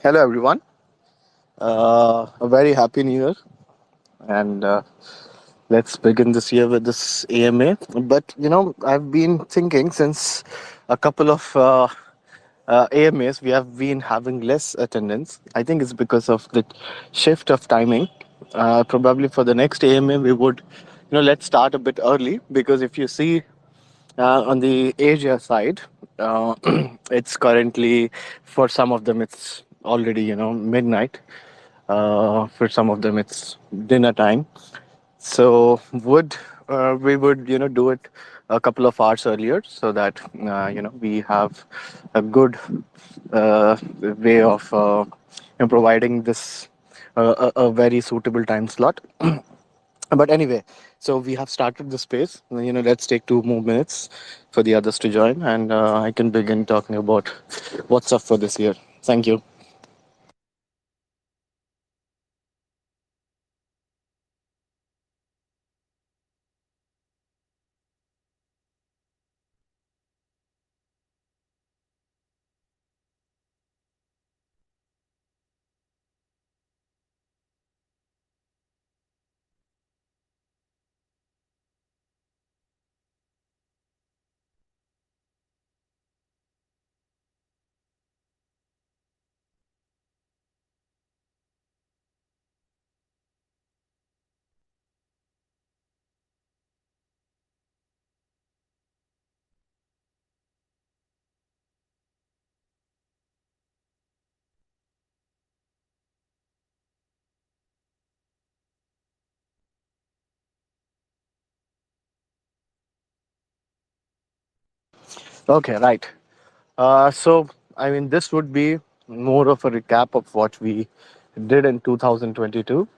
Hello, everyone. A very happy New Year, and let's begin this year with this AMA. But I've been thinking since a couple of AMAs, we have been having less attendance. I think it's because of the shift of timing. Probably for the next AMA, we would, let's start a bit early because if you see on the Asia side, uh, it's currently for some of them it's already midnight. For some of them, it's dinner time. So would we would do it a couple of hours earlier so that we have a good way of providing this a very suitable time slot. But anyway, so we have started the space. Let's take 2 more minutes for the others to join, and I can begin talking about what's up for this year. Thank you. Okay, right. So, I mean, this would be more of a recap of what we did in 2022,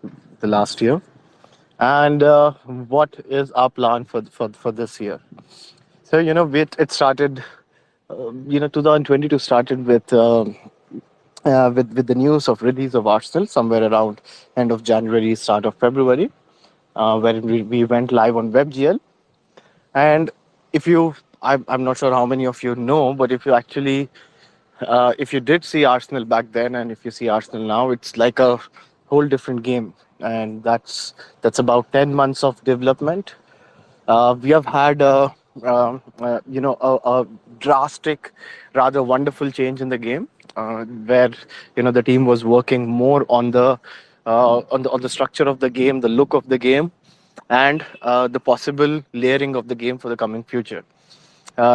the last year, and what is our plan for this year. So, it started, 2022 started with the news of release of Arsenal somewhere around end of January, start of February, where we went live on WebGL. And if you, I'm not sure how many of you know, but if you did see Arsenal back then, and if you see Arsenal now, it's like a whole different game, and that's about 10 months of development. We have had a drastic, rather wonderful change in the game, where the team was working more on the structure of the game, the look of the game, and the possible layering of the game for the coming future.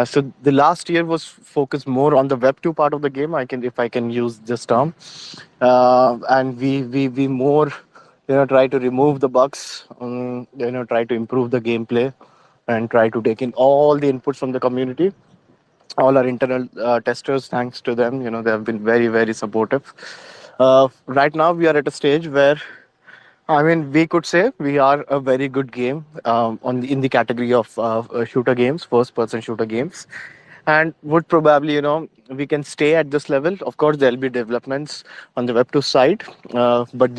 So the last year was focused more on the Web 2 part of the game. If I can use this term, and we more try to remove the bugs, try to improve the gameplay, and try to take in all the inputs from the community. All our internal testers, thanks to them, they have been very supportive. Right now, we are at a stage where I mean, we could say we are a very good game in the category of shooter games, first-person shooter games, and would probably we can stay at this level. Of course, there'll be developments on the Web2 side, but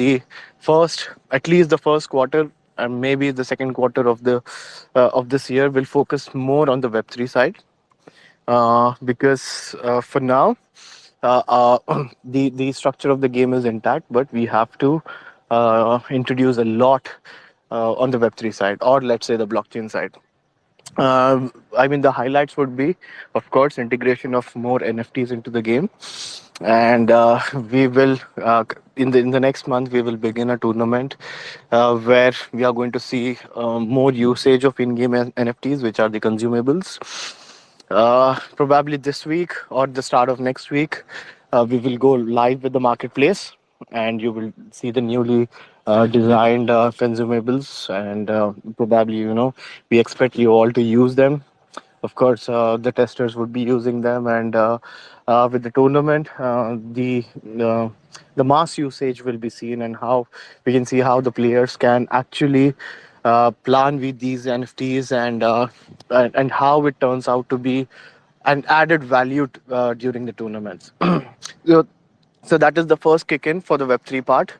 at least the first quarter, and maybe the second quarter of this year, will focus more on the Web3 side, because for now the structure of the game is intact, but we have to introduce a lot on the Web3 side, or let's say the blockchain side. I mean, the highlights would be, of course, integration of more NFTs into the game, and we will in the next month we will begin a tournament where we are going to see more usage of in-game NFTs, which are the consumables. Probably this week or the start of next week, we will go live with the marketplace, and you will see the newly designed consumables, and probably we expect you all to use them. Of course, the testers would be using them, and with the tournament, uh, the mass usage will be seen, and how we can see how the players can actually plan with these NFTs, and how it turns out to be an added value during the tournaments. so, so that is the first kick in for the Web3 part,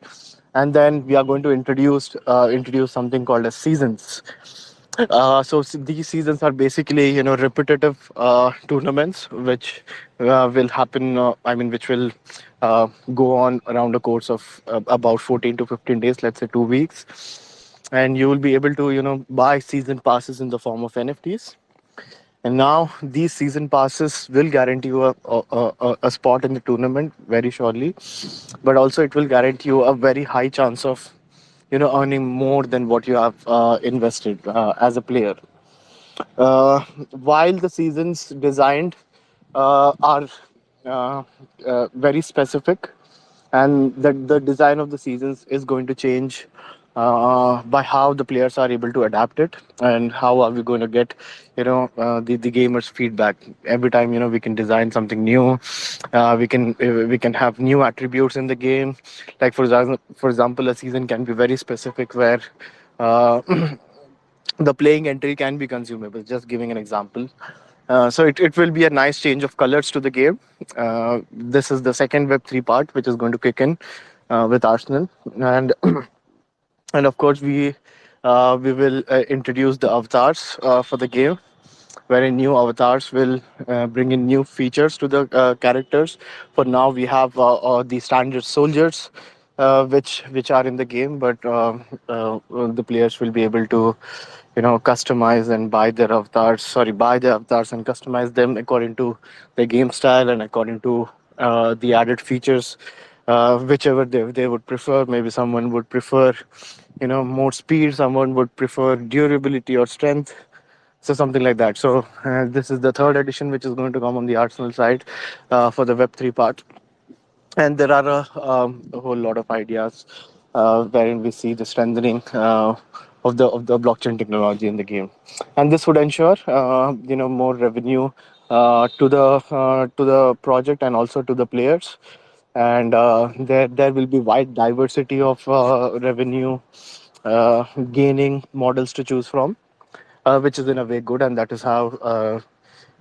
and then we are going to introduce something called as seasons. These seasons are basically, repetitive tournaments, which will happen. Which will go on around the course of about 14 to 15 days, let's say 2 weeks, and you will be able to, buy season passes in the form of NFTs. And now these season passes will guarantee you a spot in the tournament very surely, but also it will guarantee you a very high chance of, earning more than what you have invested as a player. uh, while the seasons designed are uh, very specific, and the design of the seasons is going to change by how the players are able to adapt it, and how are we going to get, the gamers feedback every time. We can design something new. We can have new attributes in the game. Like for example, a season can be very specific where uh, the playing entry can be consumable. Just giving an example. So it will be a nice change of colors to the game. This is the second Web3 part, which is going to kick in with Arsenal, and and of course we will introduce the avatars for the game, wherein new avatars will bring in new features to the characters. For now, we have the standard soldiers, which are in the game, but the players will be able to, customize and buy their avatars. Sorry, buy their avatars and customize them according to their game style and according to the added features, whichever they would prefer. Maybe someone would prefer, more speed. Someone would prefer durability or strength, so something like that. So this is the third edition, which is going to come on the Arsenal side for the Web3 part, and there are a whole lot of ideas wherein we see the strengthening of the blockchain technology in the game, and this would ensure, more revenue to the project and also to the players, and there will be wide diversity of revenue gaining models to choose from, which is in a way good, and that is how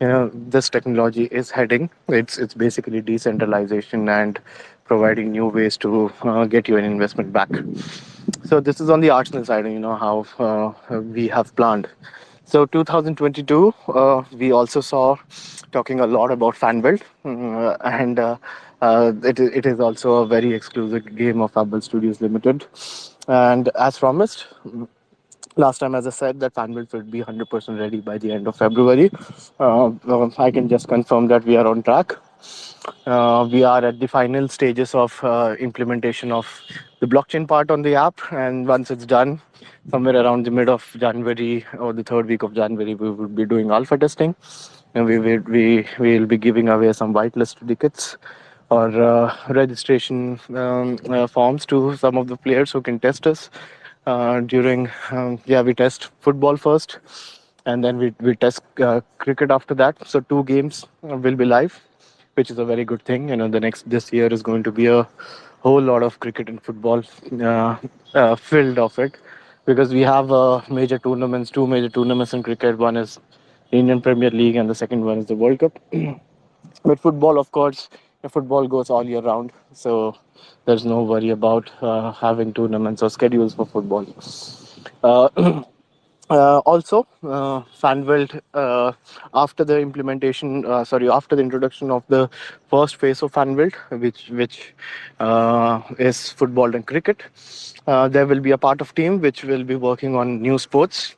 this technology is heading. It's basically decentralization and providing new ways to get you an investment back. So this is on the Arsenal side, how we have planned. So 2022, we also saw talking a lot about Fanbuild, and it is also a very exclusive game of Fabwelt Studios Limited. And as promised, last time, as I said, that Fanbuild will be 100% ready by the end of February. I can just confirm that we are on track. We are at the final stages of implementation of the blockchain part on the app, and once it's done, somewhere around the mid of January or the third week of January, we will be doing alpha testing, and we will be giving away some whitelist tickets or registration forms to some of the players who can test us during. We test football first, and then we test cricket after that. So two games will be live, which is a very good thing. The next this year is going to be a whole lot of cricket and football filled of it, because we have two major tournaments in cricket. One is the Indian Premier League, and the second one is the World Cup. But football, of course, football goes all year round, so there's no worry about having tournaments or schedules for football. Uh, also, Fanwelt, after the introduction of the first phase of Fanwelt, which is football and cricket, there will be a part of team which will be working on new sports.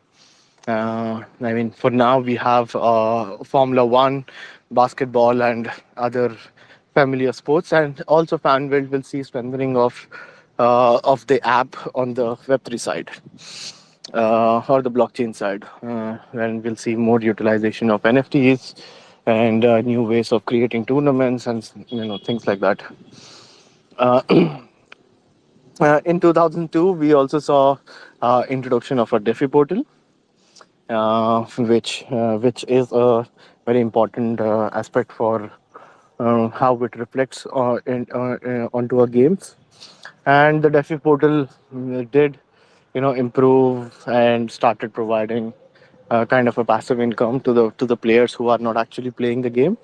For now, we have Formula One, basketball, and other familiar sports, and also Fanwelt will see strengthening of the app on the Web3 side, or the blockchain side, and we'll see more utilization of NFTs and new ways of creating tournaments and things like that. Uh, in 2002, we also saw introduction of a DeFi portal, which is a very important aspect for how it reflects onto our games. And the DeFi portal did, improve and started providing kind of a passive income to the players who are not actually playing the game.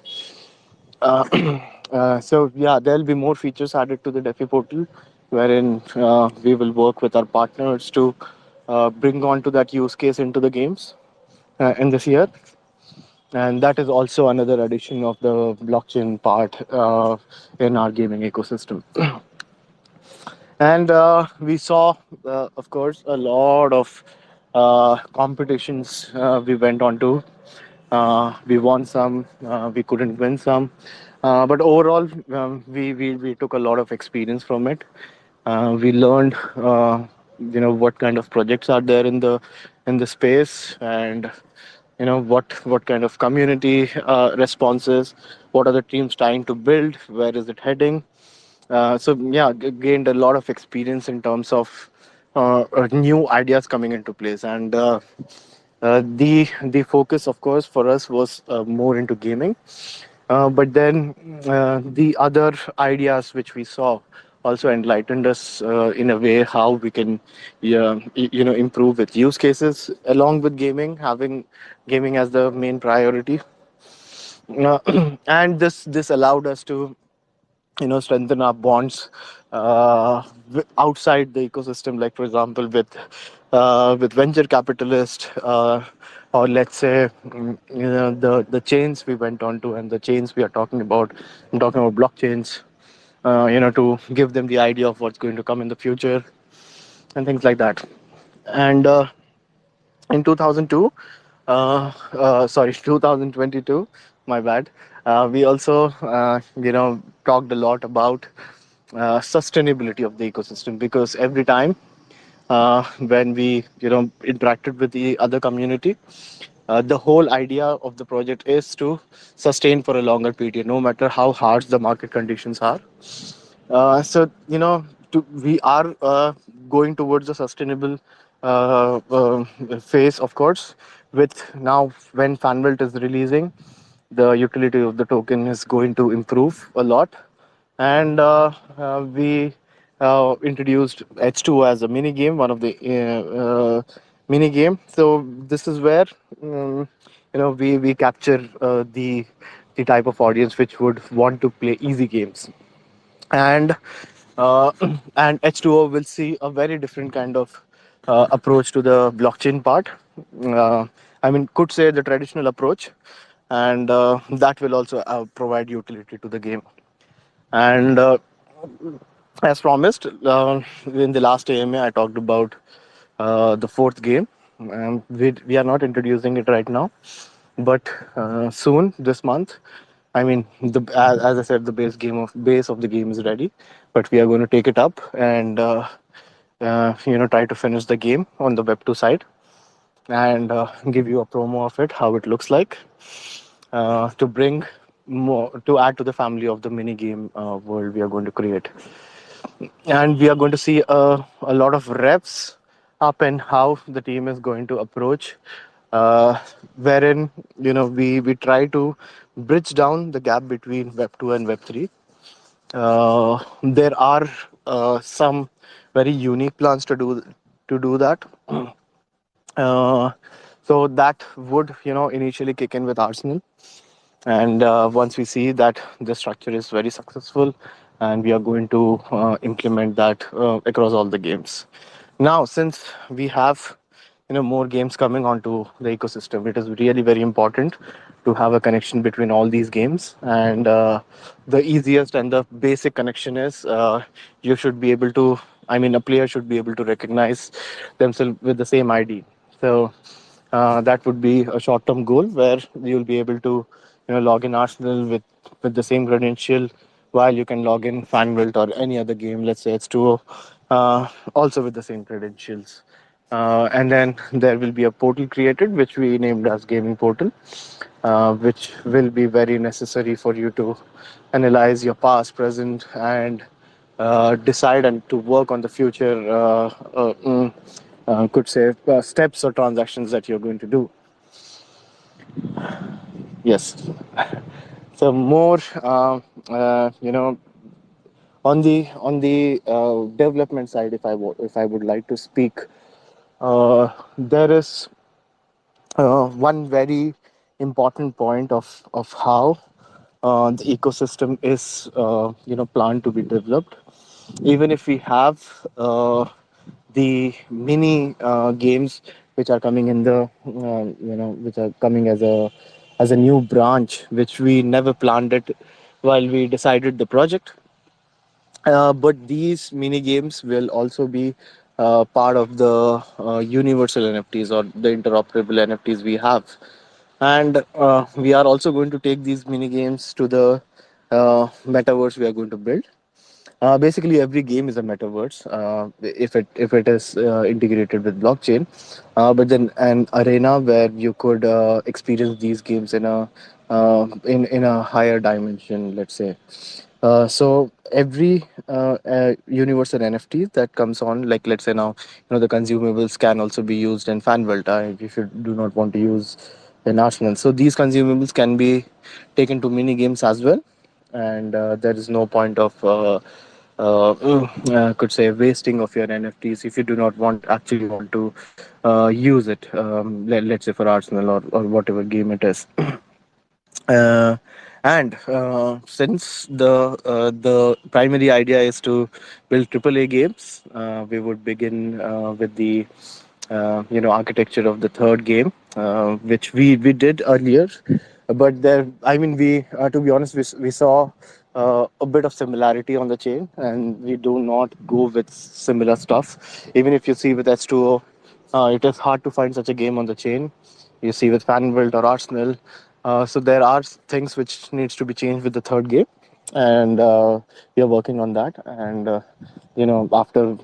So yeah, there'll be more features added to the DeFi portal, wherein we will work with our partners to bring on to that use case into the games in this year. And that is also another addition of the blockchain part in our gaming ecosystem. And we saw, of course, a lot of competitions we went on to. We won some, we couldn't win some. But overall, we took a lot of experience from it. We learned, what kind of projects are there in the space, and what kind of community responses, what are the teams trying to build, where is it heading. So yeah, gained a lot of experience in terms of new ideas coming into place. And the focus, of course, for us was more into gaming. But then the other ideas which we saw also enlightened us in a way how we can, yeah, improve with use cases along with gaming, having gaming as the main priority. And this allowed us to strengthen our bonds outside the ecosystem, like for example with venture capitalists, or let's say the chains we went on to, and the chains we are talking about. I'm talking about blockchains, to give them the idea of what's going to come in the future and things like that. And in 2002, sorry, 2022, my bad, we also talked a lot about sustainability of the ecosystem, because every time when we interacted with the other community, the whole idea of the project is to sustain for a longer period, no matter how harsh the market conditions are. So we are going towards a sustainable phase, of course. With now, when Fanwelt is releasing, the utility of the token is going to improve a lot. And we introduced H2O as a mini game, one of the mini game. So this is where we capture the type of audience which would want to play easy games. And and H2O will see a very different kind of approach to the blockchain part. Uh, I mean, could say the traditional approach, and that will also provide utility to the game. And as promised, in the last AMA, I talked about the fourth game. We are not introducing it right now, but soon this month. I mean, as I said, the base of the game is ready, but we are going to take it up and try to finish the game on the Web2 side, and give you a promo of it, how it looks like, to bring more, to add to the family of the mini game world we are going to create. And we are going to see a lot of reps up and how the team is going to approach, wherein we try to bridge down the gap between Web 2 and Web 3. There are some very unique plans to do that. uh, so that would initially kick in with Arsenal. And once we see that the structure is very successful, and we are going to implement that across all the games. Now, since we have more games coming onto the ecosystem, it is really very important to have a connection between all these games. And the easiest and the basic connection is, you should be able to, I mean, a player should be able to recognize themselves with the same ID. So that would be a short-term goal, where you'll be able to log in Arsenal with the same credential, while you can log in Fanwelt or any other game, let's say it's 2, also with the same credentials. And then there will be a portal created, which we named as Gaming Portal, which will be very necessary for you to analyze your past, present, and decide and to work on the future, could say, steps or transactions that you're going to do. Yes. So more, on the development side, if I would like to speak, there is one very important point of how the ecosystem is planned to be developed. Even if we have the mini games which are coming in the which are coming as a new branch which we never planned it while we decided the project. But these mini games will also be part of the universal NFTs or the interoperable NFTs we have. And we are also going to take these mini games to the metaverse we are going to build. Basically, every game is a metaverse if it is integrated with blockchain. But then an arena where you could experience these games in a higher dimension, let's say. So every universal NFT that comes on, like let's say now, the consumables can also be used in Fanwelt if you do not want to use in Arsenal. So these consumables can be taken to mini games as well, and there is no point of could say wasting of your NFTs if you do not want to use it. Let's say for Arsenal or whatever game it is. uh, and since the primary idea is to build AAA games, we would begin with the architecture of the third game, which we did earlier. But there, I mean, we to be honest, we saw a bit of similarity on the chain, and we do not go with similar stuff. Even if you see with S2O, it is hard to find such a game on the chain. You see with Fanbuilt or Arsenal. So there are things which needs to be changed with the third game, and we are working on that. And after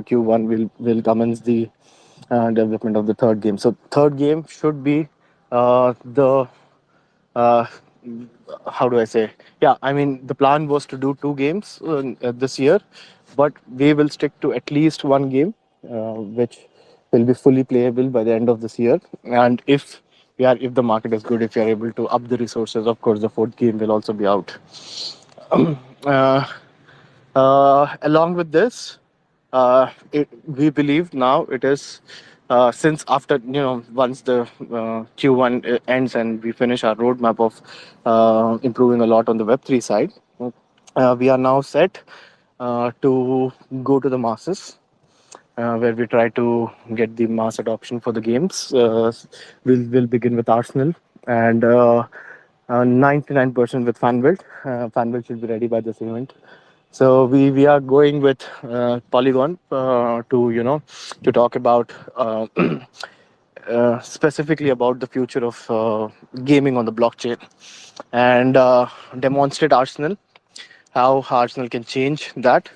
Q1, we'll commence the development of the third game. So third game should be the uh, how do I say? Yeah, I mean the plan was to do two games this year, but we will stick to at least one game, which will be fully playable by the end of this year. And if the market is good, if we are able to up the resources, of course, the fourth game will also be out. Uh, Along with this, we believe now it is since after once the Q1 ends and we finish our roadmap of improving a lot on the Web3 side, we are now set to go to the masses, where we try to get the mass adoption for the games. We'll begin with Arsenal and 99% with Fanbuild. Fanbuild should be ready by this event. So we are going with Polygon to talk about specifically about the future of gaming on the blockchain and demonstrate Arsenal, how Arsenal can change that.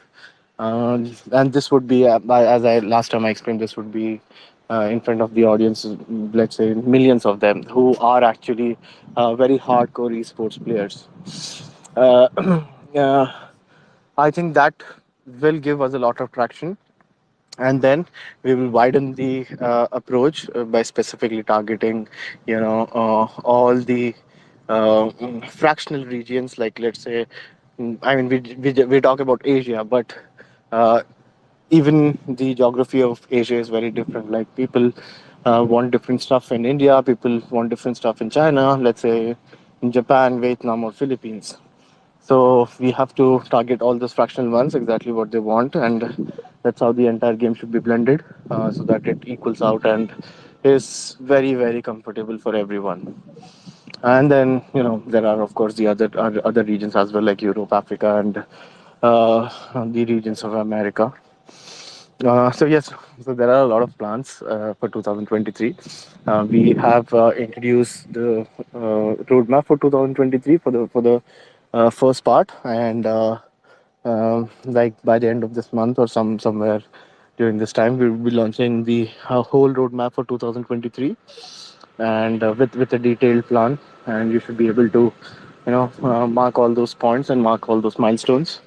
And this would be, as I last time I explained, this would be in front of the audience, let's say millions of them who are actually very hardcore esports players. Uh, uh, I think that will give us a lot of traction, and then we will widen the approach by specifically targeting all the fractional regions, like let's say I mean we talk about Asia, but uh, even the geography of Asia is very different. Like people want different stuff in India, people want different stuff in China, let's say in Japan, Vietnam, or Philippines. So we have to target all those fractional ones exactly what they want, and that's how the entire game should be blended, so that it equals out and is very very comfortable for everyone. And then there are of course the other regions as well, like Europe, Africa, and the regions of America. So yes, so there are a lot of plans for 2023. We have introduced the roadmap for 2023 for the first part, and like by the end of this month or somewhere during this time, we will be launching the whole roadmap for 2023, and with a detailed plan, and you should be able to mark all those points and mark all those milestones,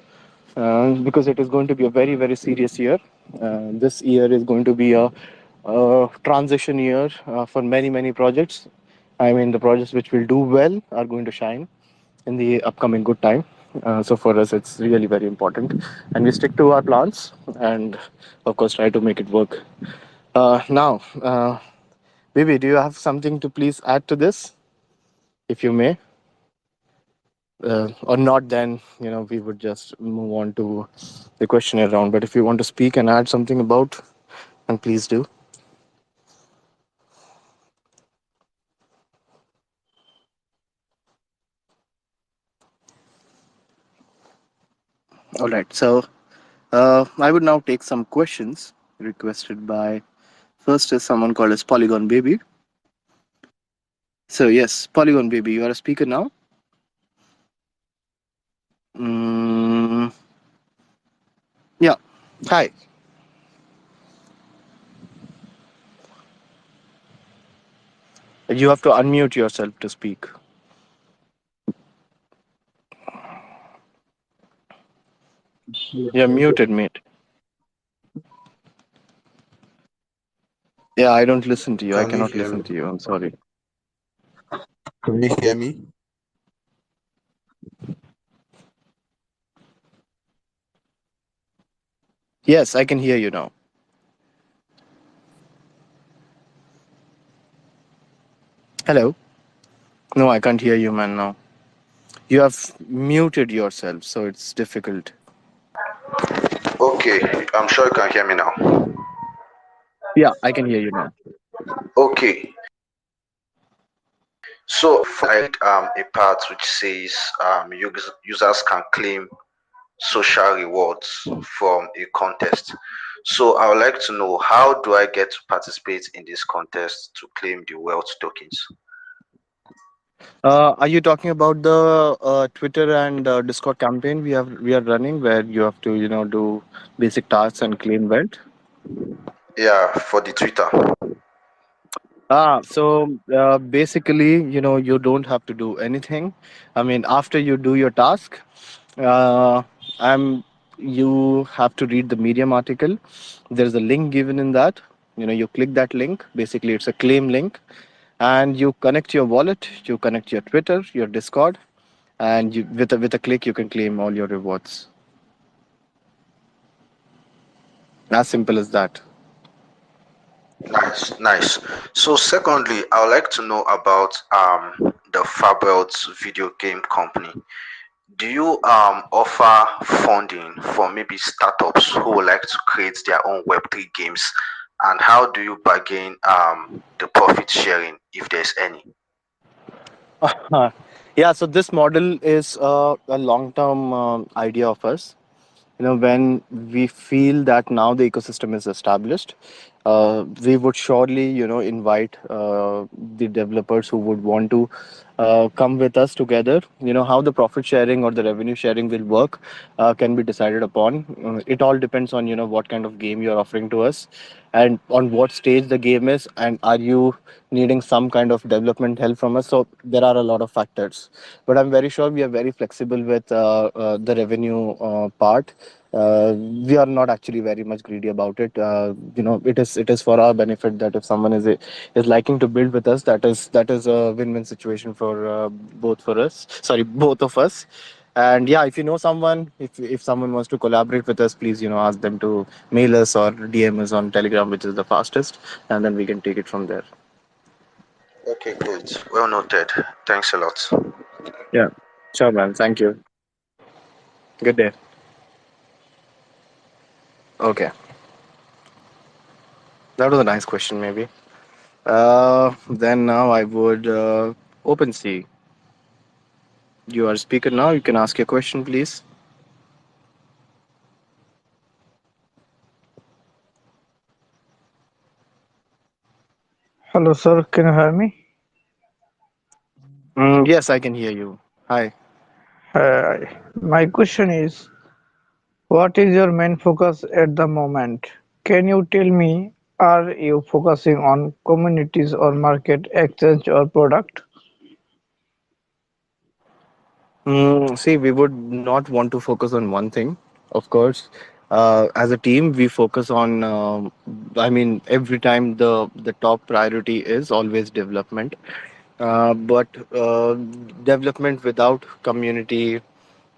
because it is going to be a very very serious year. This year is going to be a transition year for many many projects. I mean, the projects which will do well are going to shine in the upcoming good time. So for us, it's really very important, and we stick to our plans and of course try to make it work. Now, Bibi, do you have something to please add to this, if you may? Or not, then we would just move on to the questionnaire round. But if you want to speak and add something about And please do. All right. So I would now take some questions requested by first is someone called as Polygon Baby. So yes, Polygon Baby, you are a speaker now. Mm, yeah. Hi. You have to unmute yourself to speak. You're muted, mate. Yeah, I don't listen to you. I Can you cannot hear listen me? to you. I'm sorry. Can you hear me? Yes, I can hear you now. Hello. No, I can't hear you, man. Now you have muted yourself, so it's difficult. Okay, I'm sure you can hear me now. Yeah, I can hear you now. Okay, so I read a part which says users can claim social rewards from a contest. So I would like to know, how do I get to participate in this contest to claim the wealth tokens? Are you talking about the Twitter and Discord campaign we are running, where you have to do basic tasks and claim wealth? Yeah, for the Twitter. So basically, you don't have to do anything. I mean, after you do your task, uh, I'm you have to read the Medium article. There's a link given in that. You click that link. Basically, it's a claim link, and you connect your wallet, you connect your Twitter, your Discord, and with a click, you can claim all your rewards. As simple as that. Nice, nice. So secondly, I would like to know about the Fabwelt video game company. Do you offer funding for maybe startups who would like to create their own Web3 games? And how do you bargain the profit sharing if there's any? Yeah, so this model is a long-term idea of us. When we feel that now the ecosystem is established, we would surely invite the developers who would want to come with us together. How the profit sharing or the revenue sharing will work can be decided upon. It all depends on what kind of game you're offering to us, and on what stage the game is, and are you needing some kind of development help from us. So there are a lot of factors, but I'm very sure we are very flexible with the revenue part. We are not actually very much greedy about it. It is for our benefit that if someone is liking to build with us, that is a win-win situation for both of us. And yeah, if you know someone, if someone wants to collaborate with us, please ask them to mail us or DM us on Telegram, which is the fastest, and then we can take it from there. Okay, great. Well noted. Thanks a lot. Yeah, sure, man. Thank you. Good day. Okay, that was a nice question. Maybe. Then now I would open see. You are speaker now. You can ask your question, please. Hello, sir. Can you hear me? Yes, I can hear you. Hi. Uh, my question is, what is your main focus at the moment? Can you tell me, are you focusing on communities or market exchange or product? See, we would not want to focus on one thing, of course. As a team, we focus on. I mean, every time the top priority is always development. But development without community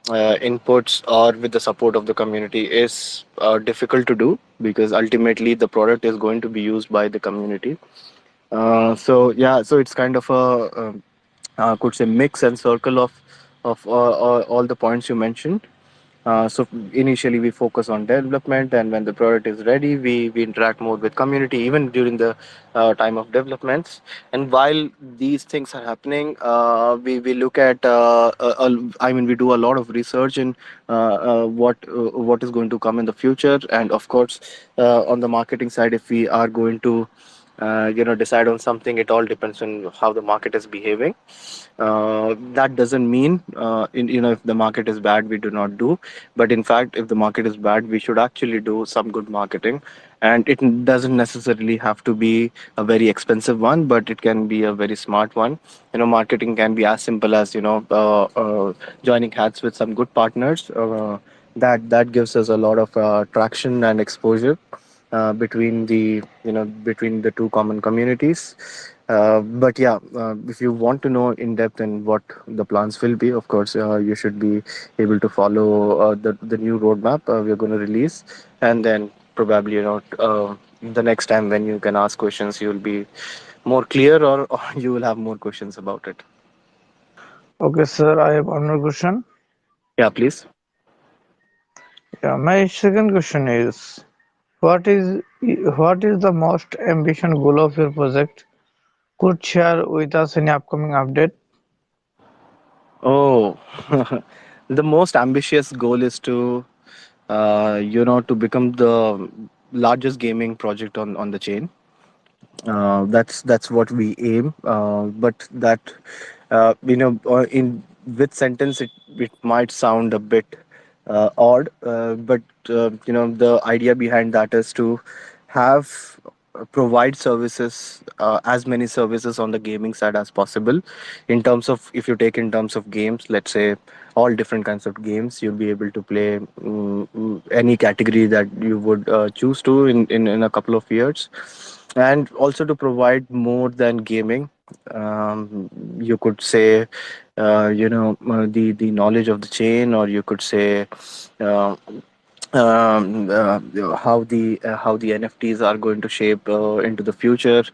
inputs or with the support of the community is difficult to do, because ultimately the product is going to be used by the community. So yeah, so it's kind of a could say mix and circle of all the points you mentioned. So initially we focus on development, and when the product is ready, we interact more with community even during the time of developments. And while these things are happening, we look at I mean, we do a lot of research in what is going to come in the future. And of course, on the marketing side, if we are going to decide on something, it all depends on how the market is behaving. That doesn't mean if the market is bad, we do not do. But in fact, if the market is bad, we should actually do some good marketing. And it doesn't necessarily have to be a very expensive one, but it can be a very smart one. Marketing can be as simple as joining hats with some good partners. That gives us a lot of traction and exposure between the two common communities. But yeah, if you want to know in depth and what the plans will be, of course, you should be able to follow the new roadmap we're going to release. And then probably the next time when you can ask questions, you will be more clear, or you will have more questions about it. Okay, sir, I have one more question. Yeah, please. Yeah, my second question is, what is what is the most ambition goal of your project? Could share with us any upcoming update? Oh, the most ambitious goal is to become the largest gaming project on the chain. That's what we aim. But that in with sentence, it might sound a bit odd. But the idea behind that is to have provide services, as many services on the gaming side as possible. In terms of, if you take in terms of games, let's say all different kinds of games, you'll be able to play any category that you would choose to in a couple of years. And also to provide more than gaming. You could say the knowledge of the chain, or you could say uh, how the NFTs are going to shape into the future.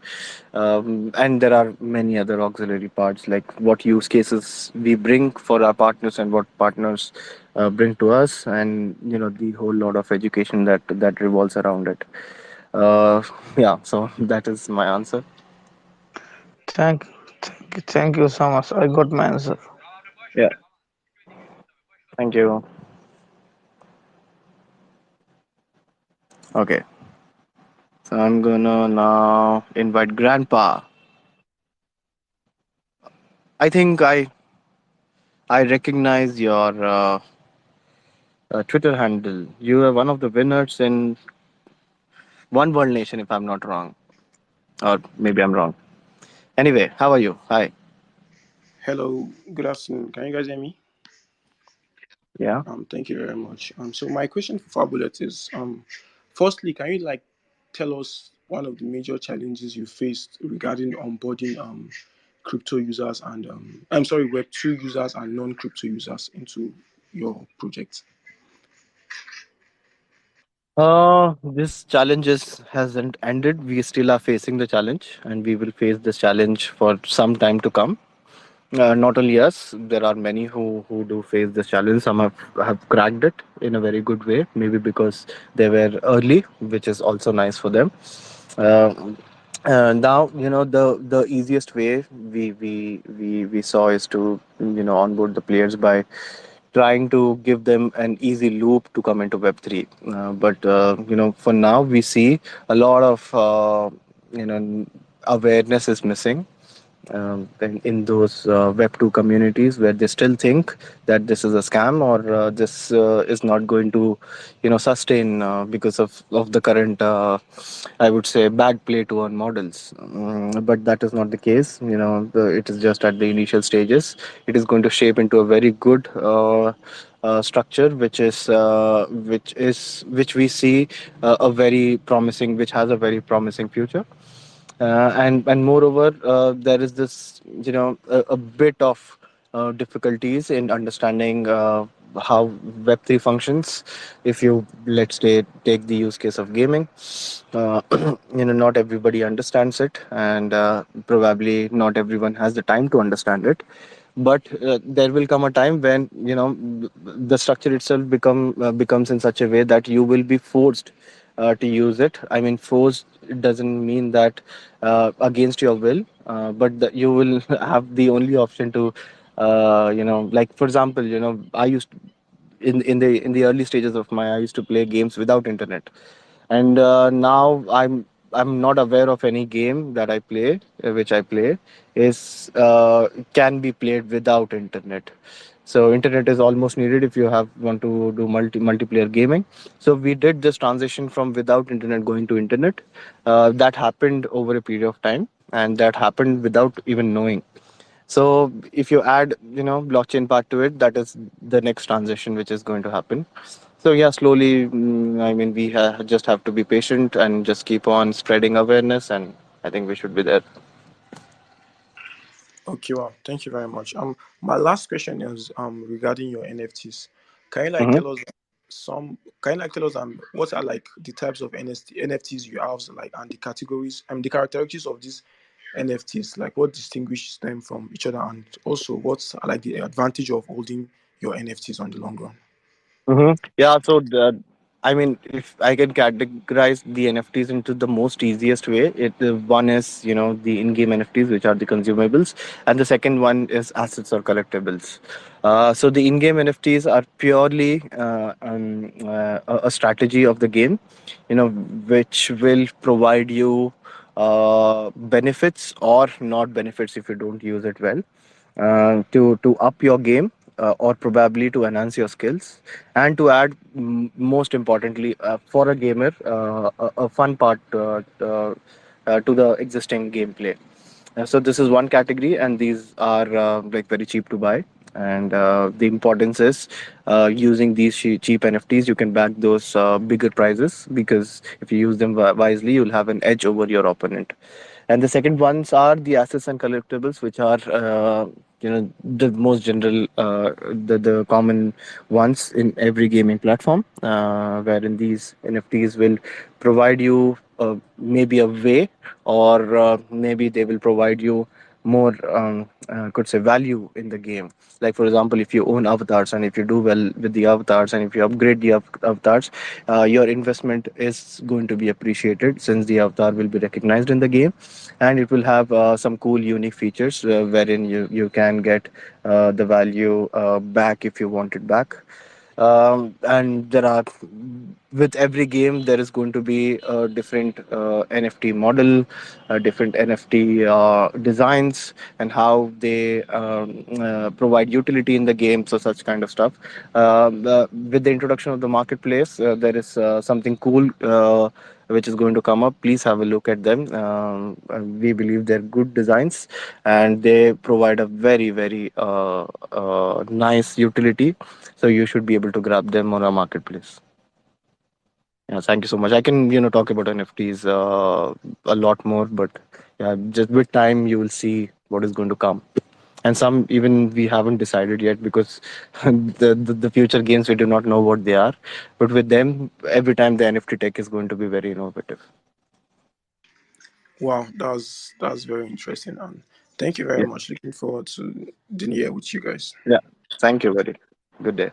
And there are many other auxiliary parts, like what use cases we bring for our partners and what partners bring to us, and the whole lot of education that revolves around it. uh, yeah, so that is my answer. Thank you so much. I got my answer. Yeah, thank you. Okay, so I'm gonna now invite Grandpa. I think I recognize your Twitter handle. You are one of the winners in One World Nation, if I'm not wrong, or maybe I'm wrong. Anyway, how are you? Hi. Hello, good afternoon. Can you guys hear me? Yeah. Thank you very much. So my question for Fabulous is, firstly, can you tell us one of the major challenges you faced regarding onboarding crypto users and I'm sorry, Web2 users and non-crypto users into your project? This challenge hasn't ended. We still are facing the challenge, and we will face this challenge for some time to come. Not only us, there are many who do face this challenge. Some have cracked it in a very good way, maybe because they were early, which is also nice for them. Uh, Now, the easiest way we saw is to onboard the players by trying to give them an easy loop to come into Web3. But for now, we see a lot of awareness is missing in those Web 2 communities, where they still think that this is a scam, or this is not going to sustain because of the current I would say bad play to earn models. But that is not the case. It is just at the initial stages. It is going to shape into a very good structure, which we see a very promising, which has a very promising future. And moreover, there is this a bit of difficulties in understanding how Web3 functions. If you, let's say, take the use case of gaming, uh, not everybody understands it, and probably not everyone has the time to understand it. but there will come a time when the structure itself becomes in such a way that you will be forced to use it. I mean, forced doesn't mean that against your will, but you will have the only option to like for example, I used in the early stages of my I used to play games without internet, and now I'm not aware of any game that I play which I play is can be played without internet. So internet is almost needed if you have want to do multiplayer gaming. So we did this transition from without internet going to internet. That happened over a period of time, and that happened without even knowing. So if you add, blockchain part to it, that is the next transition which is going to happen. So yeah, slowly, I mean, we just have to be patient and just keep on spreading awareness, and I think we should be there. Okay, wow. Thank you very much. My last question is regarding your NFTs. Can you like Hmm. tell us some? Can you like tell us what are like the types of NFTs you have, like, and the categories and the characteristics of these NFTs, like what distinguishes them from each other, and also what's like the advantage of holding your NFTs on the long run? Yeah, so I mean, if I can categorize the NFTs into the most easiest way, one is the in-game NFTs, which are the consumables, and the second one is assets or collectibles. So the in-game NFTs are purely a strategy of the game, which will provide you benefits or not benefits if you don't use it well, to up your game, or probably to enhance your skills, and to add, most importantly, for a gamer, a fun part to the existing gameplay. So this is one category, and these are like very cheap to buy. And the importance is, using these cheap NFTs, you can back those bigger prizes, because if you use them wisely, you'll have an edge over your opponent. And the second ones are the assets and collectibles, which are the most general, the common ones in every gaming platform, wherein these NFTs will provide you maybe a way, or maybe they will provide you more, could say, value in the game. Like for example, if you own avatars, and if you do well with the avatars, and if you upgrade the avatars, your investment is going to be appreciated, since the avatar will be recognized in the game, and it will have some cool unique features, wherein you can get the value back if you want it back. And there are, with every game, there is going to be a different NFT model, different NFT designs, and how they provide utility in the game. So such kind of stuff. With the introduction of the marketplace, there is something cool which is going to come up. Please have a look at them. We believe they're good designs, and they provide a very, very nice utility. So you should be able to grab them on our marketplace. Yeah, thank you so much. I can talk about NFTs a lot more, but yeah, just with time you will see what is going to come. And some even we haven't decided yet, because the future games, we do not know what they are. But with them, every time the NFT tech is going to be very innovative. Wow, that's very interesting, and thank you very Yeah. much. Looking forward to the new year with you guys. Yeah. Thank you very. Good day.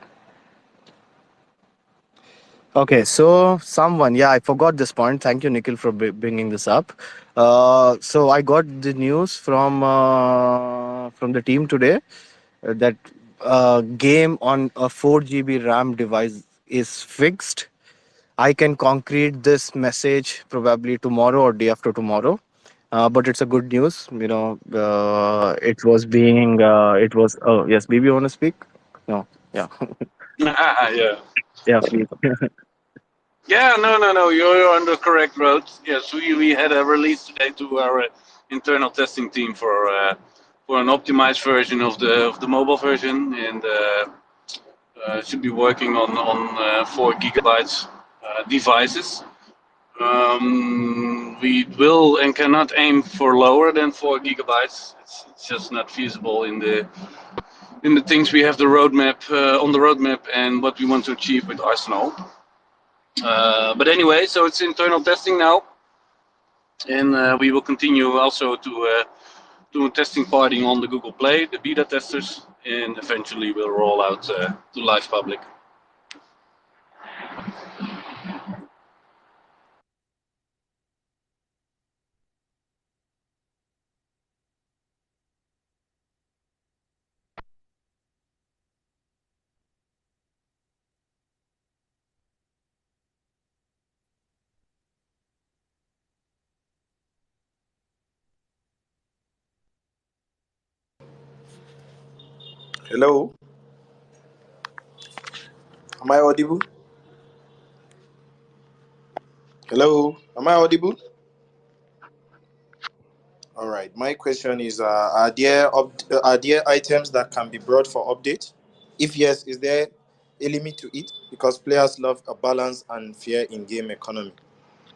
Okay, so someone, yeah, I forgot this point. Thank you, Nikhil, for bringing this up. So I got the news from the team today, that game on a 4 GB RAM device is fixed. I can concrete this message probably tomorrow or day after tomorrow. But it's a good news. It was being, it was, oh, yes, BB, you want to speak? No, yeah, Yeah. yeah, please. Yeah, no. You're on the correct road. Yes, we had a release today to our internal testing team for an optimized version of the mobile version, and should be working on 4 GB devices. We will and cannot aim for lower than 4 GB. It's just not feasible in the things we have the roadmap on the roadmap and what we want to achieve with Arsenal. But anyway, so it's internal testing now, and we will continue also to a testing party on the Google Play, the beta testers, and eventually we'll roll out to live public. Hello, am I audible? Hello, am I audible? All right. My question is: are there items that can be brought for update? If yes, is there a limit to it? Because players love a balance and fair in-game economy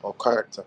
or character.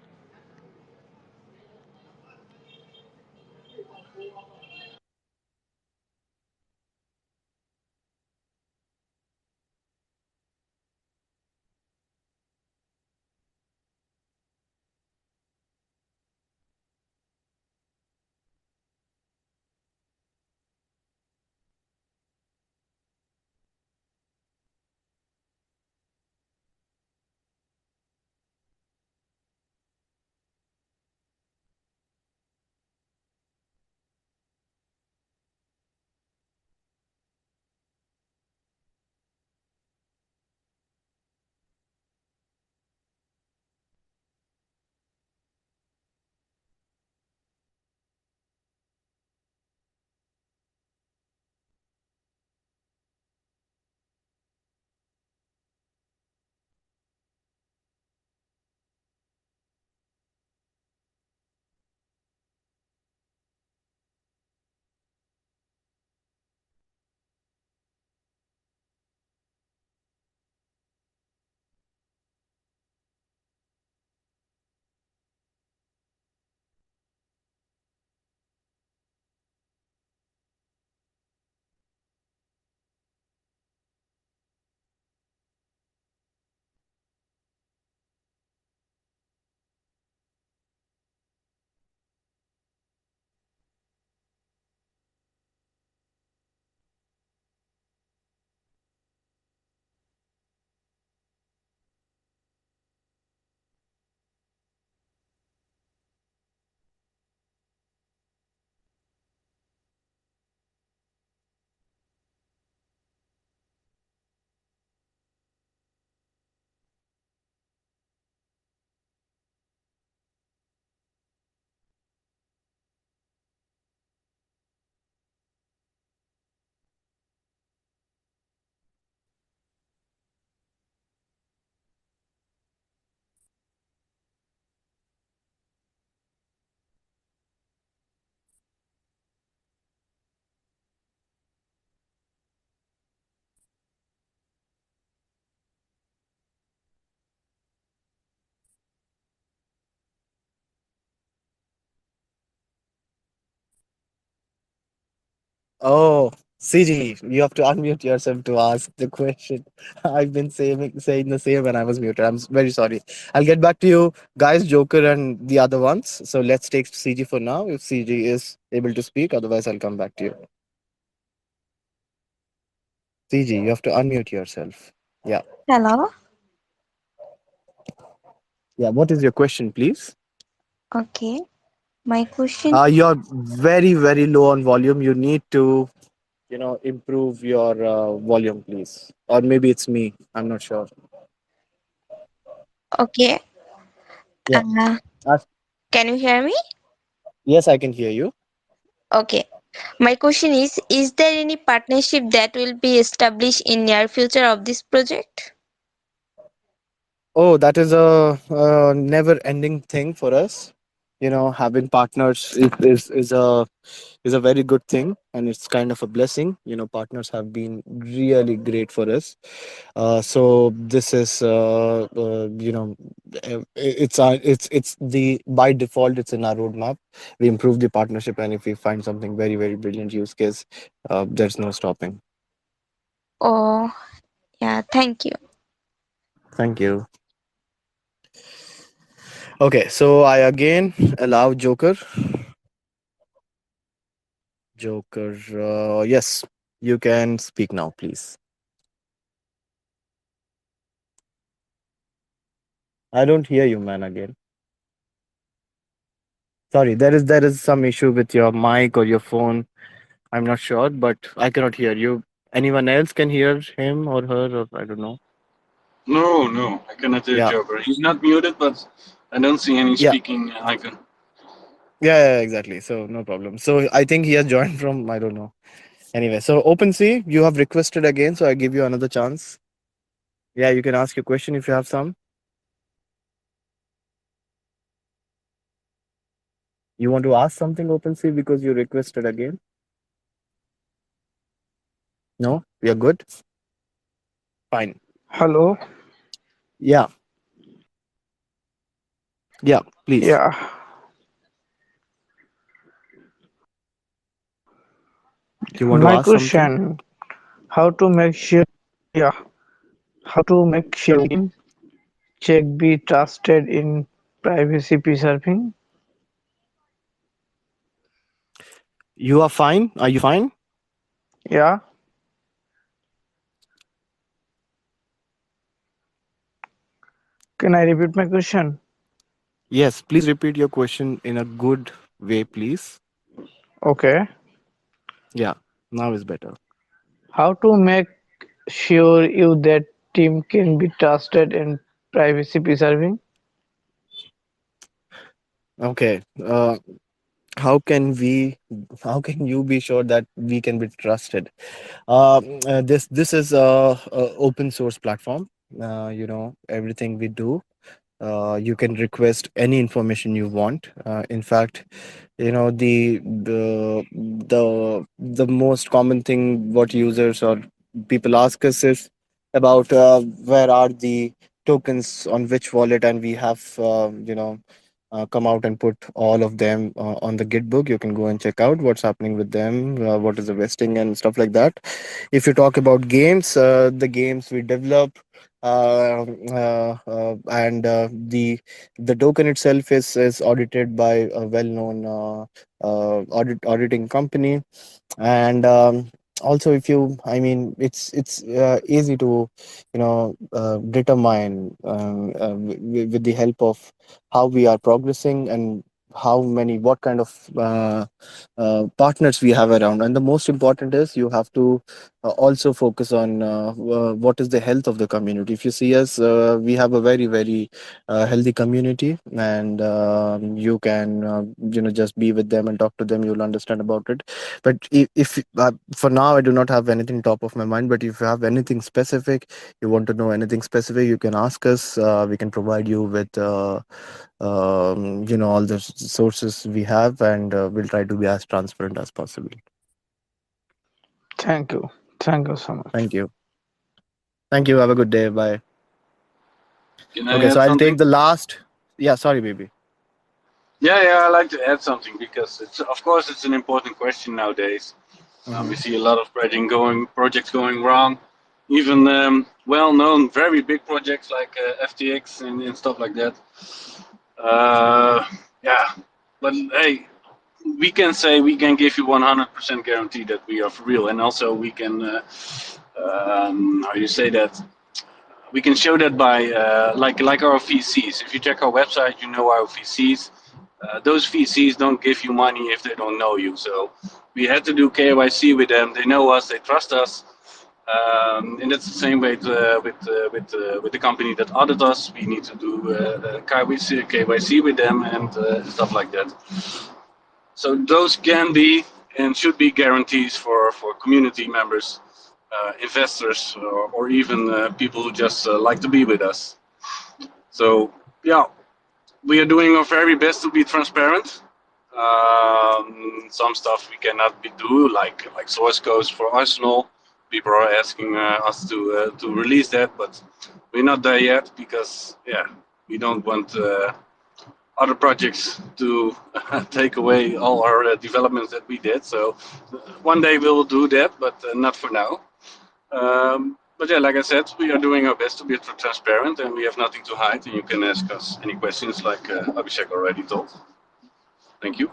Oh, CG, you have to unmute yourself to ask the question. I've been saying the same when I was muted. Very sorry. I'll get back to you guys, Joker and the other ones. So let's take CG for now. If CG is able to speak, otherwise I'll come back to you. CG, you have to unmute yourself. Yeah. Hello. Yeah. What is your question, please? Okay. My question. You're very low on volume. You need to, improve your volume, please. Or maybe it's me. I'm not sure. Okay. Yeah. Uh, Ask. can you hear me? Yes, I can hear you. Okay. My question is there any partnership that will be established in near future of this project? Oh, that is a never-ending thing for us. Having partners is a very good thing, and it's kind of a blessing. Partners have been really great for us. So this is, it's the by default it's in our roadmap. We improve the partnership, and if we find something very brilliant use case, there's no stopping. Oh, yeah. Thank you. Thank you. Okay, so I again allow Joker. Joker. Yes, you can speak now, please. I don't hear you, man. Again, sorry. There is some issue with your mic or your phone. I'm not sure, but I cannot hear you. Anyone else can hear him or her, or I don't know. No, no, I cannot hear Yeah, Joker. He's not muted, but I don't see any yeah, speaking icon. yeah, exactly. So no problem. So I think he has joined from I don't know. Anyway, so OpenSea, you have requested again, so I give you another chance. Yeah, you can ask your question if you have some. You want to ask something OpenSea because you requested again? No, we are good. Fine. Hello. Yeah, yeah. Please. Yeah. You want to My ask something? question: How to make sure? Yeah. How to make sure game check be trusted in privacy preserving? You are fine. Are you fine? Yeah. Can I repeat my question? Yes. Please repeat your question in a good way, please. Okay. Yeah. Now is better. How to make sure you that team can be trusted and privacy preserving? Okay. How can we? How can you be sure that we can be trusted? This is a open source platform. Everything we do. You can request any information you want. In fact, the most common thing what users or people ask us is about where are the tokens on which wallet, and we have come out and put all of them on the gitbook. You can go and check out what's happening with them, what is the vesting and stuff like that. If you talk about games, the games we develop, and the token itself is audited by a well-known auditing company. And also, if you I mean it's easy to determine with the help of how we are progressing and how many what kind of partners we have around. And the most important is you have to also focus on what is the health of the community. If you see us, we have a very very healthy community, and you can just be with them and talk to them. You'll understand about it. But if for now I do not have anything top of my mind, but if you have anything specific, you want to know anything specific, you can ask us. We can provide you with all the sources we have, and we'll try to be as transparent as possible. Thank you. Thank you so much. Thank you. Thank you. Have a good day. Bye. Can I Okay, so add I'll take something? the last. Yeah, sorry, baby. Yeah, yeah, I like to add something because it's of course it's an important question nowadays. We Mm-hmm. see a lot of projects going wrong, even well-known, very big projects like FTX and stuff like that. Uh, yeah, but hey, we can say we can give you 100% guarantee that we are for real, and also we can, how do you say that? We can show that by like our VCs. If you check our website, you know our VCs. Those VCs don't give you money if they don't know you. So we had to do KYC with them. They know us. They trust us. And that's the same way with the company that audit us. We need to do KYC with them and stuff like that. So those can be and should be guarantees for community members, investors, or even people who just like to be with us. So yeah, we are doing our very best to be transparent. Some stuff we cannot do, like source codes for Arsenal. People are asking us to release that, but we're not there yet because yeah, we don't want other projects to take away all our developments that we did. So one day we will do that, but not for now. But yeah, like I said, we are doing our best to be transparent, and we have nothing to hide. And you can ask us any questions, like Abhishek already told. Thank you.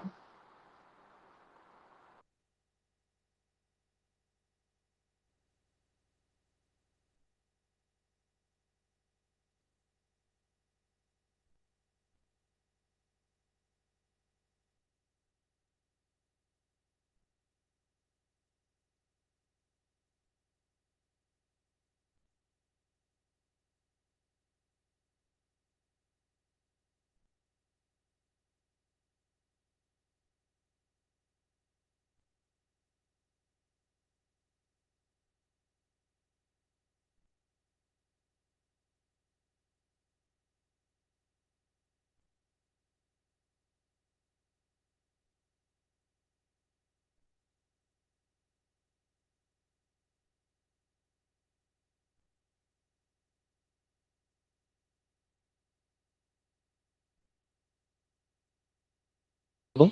Hello?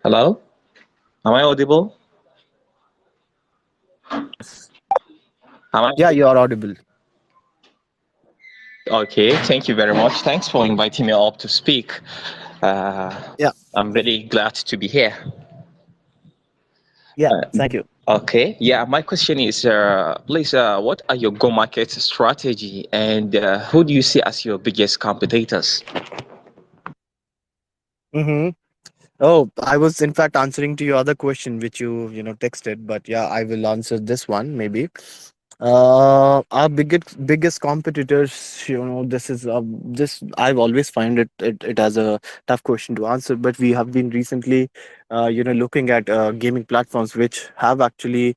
Hello? Am I audible? Yes. Am I Yeah, audible? you are audible. Okay, thank you very much. Thanks for inviting me up to speak. Uh, Yeah. I'm really glad to be here. Yeah. Uh, Thank you. okay, yeah, my question is, please, what are your go-market strategy and who do you see as your biggest competitors? Mm-hmm. Oh, I was in fact answering to your other question, which you texted, but yeah, I will answer this one maybe. Our biggest competitors, this is this I've always find it as a tough question to answer, but we have been recently, looking at gaming platforms which have actually,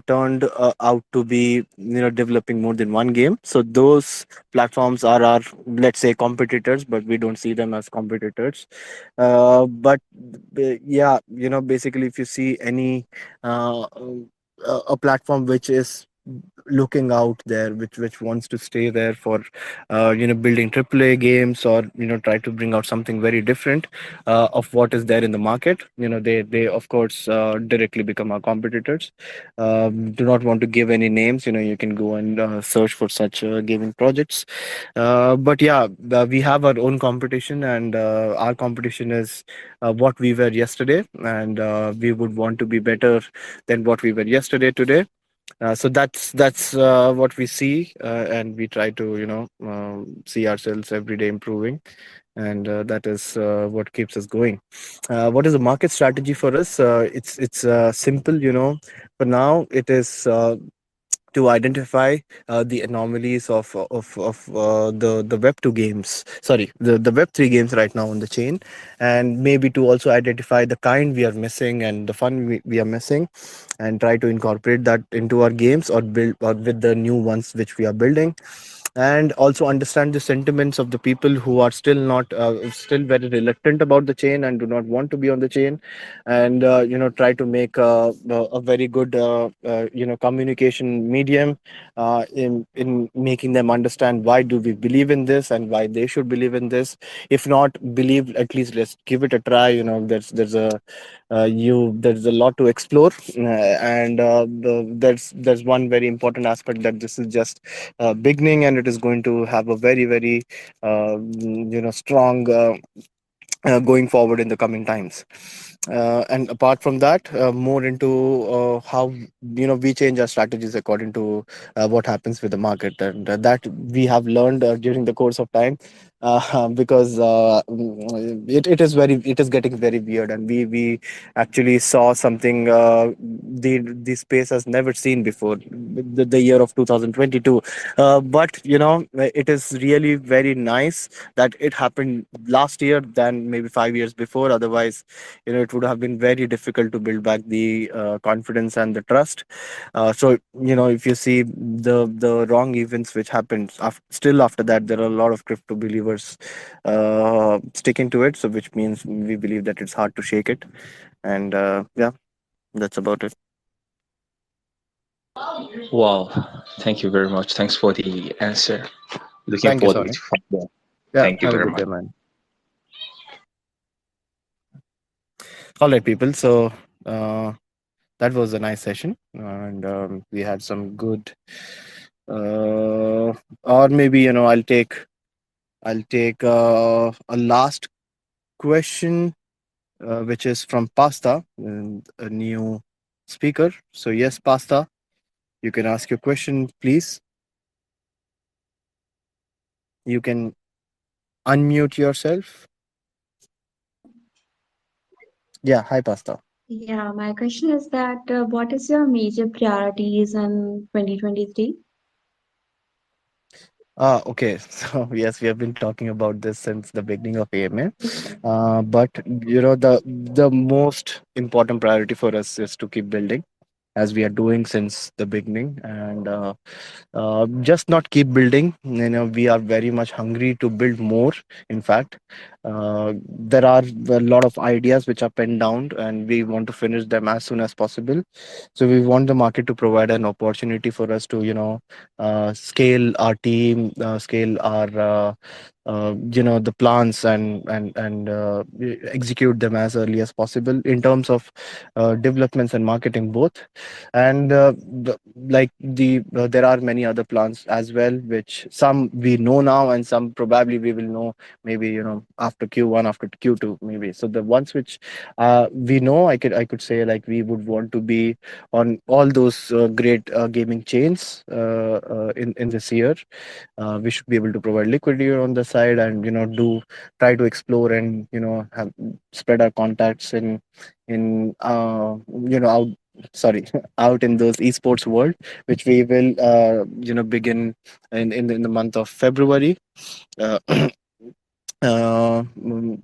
turned out to be, developing more than one game. So those platforms are our, let's say, competitors, but we don't see them as competitors. But yeah, basically, if you see any a platform which is looking out there, which wants to stay there for building AAA games, or try to bring out something very different of what is there in the market, they of course directly become our competitors. Do not want to give any names. You can go and search for such gaming projects. But yeah, we have our own competition, and our competition is what we were yesterday, and we would want to be better than what we were yesterday today. So that's what we see, and we try to see ourselves every day improving, and that is what keeps us going. What is the market strategy for us? It's simple. For now, it is to identify the anomalies of the Web 2 games, sorry, the Web 3 games right now on the chain, and maybe to also identify the kind we are missing and the fun we are missing, and try to incorporate that into our games, or build, or with the new ones which we are building, and also understand the sentiments of the people who are still very reluctant about the chain and do not want to be on the chain, and try to make a very good communication medium in making them understand why do we believe in this and why they should believe in this. If not believe, at least let's give it a try. There's a lot to explore, and there's one very important aspect, that this is just beginning, and it is going to have a very very strong going forward in the coming times. And apart from that, more into how we change our strategies according to what happens with the market, and that we have learned during the course of time, because it is getting very weird, and we actually saw something the space has never seen before, the year of 2022. But it is really very nice that it happened last year than maybe 5 years before. Otherwise, it would have been very difficult to build back the confidence and the trust. So if you see the wrong events which happened, still after that, there are a lot of crypto believers sticking to it. So which means we believe that it's hard to shake it, and yeah, that's about it. Wow, thank you very much. Thanks for the answer. Looking Thank you, forward with Sonny. further. Yeah, Thank you have a very good much. day, man. All right, people. So uh, that was a nice session, and we had some good. Or maybe I'll take a last question, which is from Pasta, and a new speaker. So yes, Pasta, you can ask your question, please. You can unmute yourself. Yeah, hi, Pasta. Yeah, my question is that what is your major priorities in 2023? Okay. So yes, we have been talking about this since the beginning of AMA. But the most important priority for us is to keep building. as we are doing since the beginning. And just not keep building. We are very much hungry to build more. In fact, there are a lot of ideas which are penned down, and we want to finish them as soon as possible. So we want the market to provide an opportunity for us to scale our team, scale our the plans, and execute them as early as possible in terms of developments and marketing both. And there are many other plans as well, which some we know now and some probably we will know maybe after Q1, after Q2 maybe. So the ones which we know, I could say, like, we would want to be on all those great gaming chains in this year. We should be able to provide liquidity on the side, and do try to explore, and have spread our contacts in out sorry out in those esports world, which we will begin in the month of February. uh,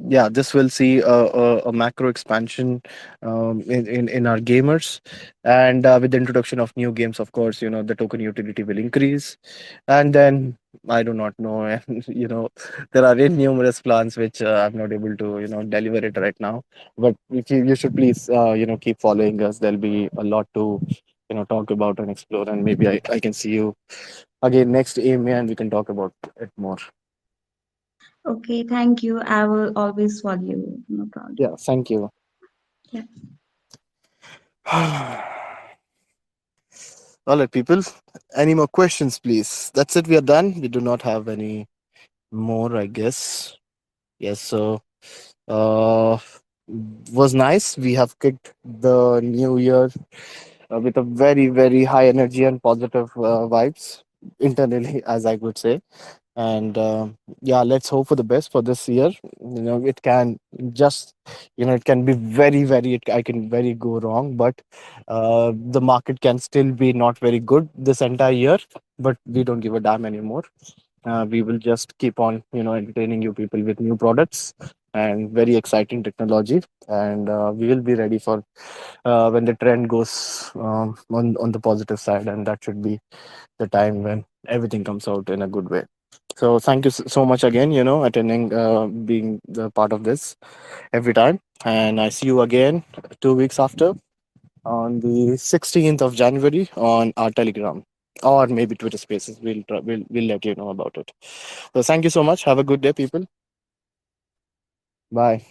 yeah, this will see a macro expansion in our gamers. And with the introduction of new games, of course, the token utility will increase. And then I do not know, and there are numerous plans which I'm not able to deliver it right now. But if you should please keep following us. There'll be a lot to talk about and explore, and maybe I can see you again next AMA and we can talk about it more. Okay, thank you. I will always follow you. No problem. Yeah, thank you. Yeah. All right, people. Any more questions, please? That's it. We are done. We do not have any more, I guess. Yes. So, uh, was nice. We have kicked the new year with a very, very high energy and positive vibes internally, as I would say. And yeah, let's hope for the best for this year. It can just it can be very, very, I can very go wrong, but the market can still be not very good this entire year. But we don't give a damn anymore. We will just keep on entertaining you people with new products and very exciting technology. And we will be ready for when the trend goes on the positive side, and that should be the time when everything comes out in a good way. So thank you so much again, attending, being the part of this every time. And I see you again 2 weeks after, on the 16th of January, on our Telegram or maybe Twitter Spaces. We'll let you know about it. So thank you so much. Have a good day, people. Bye.